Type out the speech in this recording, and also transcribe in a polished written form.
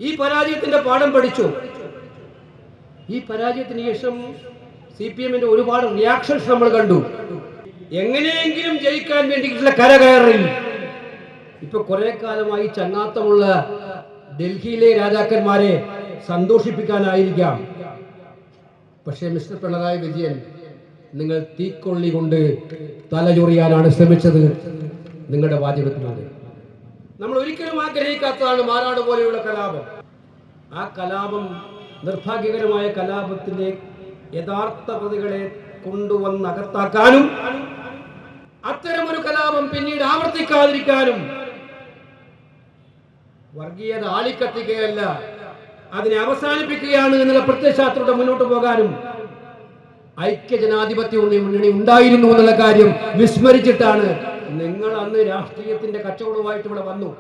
ഈ പരാജയത്തിന്റെ പാഠം പഠിച്ചു. ഈ പരാജയത്തിന് ശേഷം CPM-ന്റെ ഒരുപാട് റിയാക്ഷൻസ് നമ്മൾ കണ്ടു. എങ്ങനെയെങ്കിലും ജയിക്കാൻ വേണ്ടിയിട്ടുള്ള കരകയറിൽ ഇപ്പൊ കുറെ കാലമായി ചങ്ങാത്തമുള്ള ഡൽഹിയിലെ രാജാക്കന്മാരെ സന്തോഷിപ്പിക്കാനായിരിക്കാം. പക്ഷേ മിസ്റ്റർ പിണറായി വിജയൻ, നിങ്ങൾ തീക്കൊള്ളി കൊണ്ട് തലചൊറിയാനാണ് ശ്രമിച്ചത് നിങ്ങളുടെ വാചകത്തിലൂടെ. നമ്മൾ ഒരിക്കലും ആഗ്രഹിക്കാത്തതാണ് മാറാട് പോലെയുള്ള കലാപം. ആ കലാപം, നിർഭാഗ്യകരമായ കലാപത്തിലെ യഥാർത്ഥ പ്രതികളെ കൊണ്ടുവന്ന് അകത്താക്കാനും അത്തരമൊരു കലാപം പിന്നീട് ആവർത്തിക്കാതിരിക്കാനും, വർഗീയത ആളിക്കത്തിക്കുകയല്ല, അതിനെ അവസാനിപ്പിക്കുകയാണ് എന്നുള്ള പ്രത്യയശാസ്ത്രത്തോടെ മുന്നോട്ട് പോകാനും ഐക്യജനാധിപത്യ മുന്നണി ഉണ്ടായിരുന്നു എന്നുള്ള കാര്യം വിസ്മരിച്ചിട്ടാണ് നിങ്ങൾ അന്ന് രാഷ്ട്രീയത്തിന്റെ കച്ചവടവുമായിട്ട് ഇവിടെ വന്നു.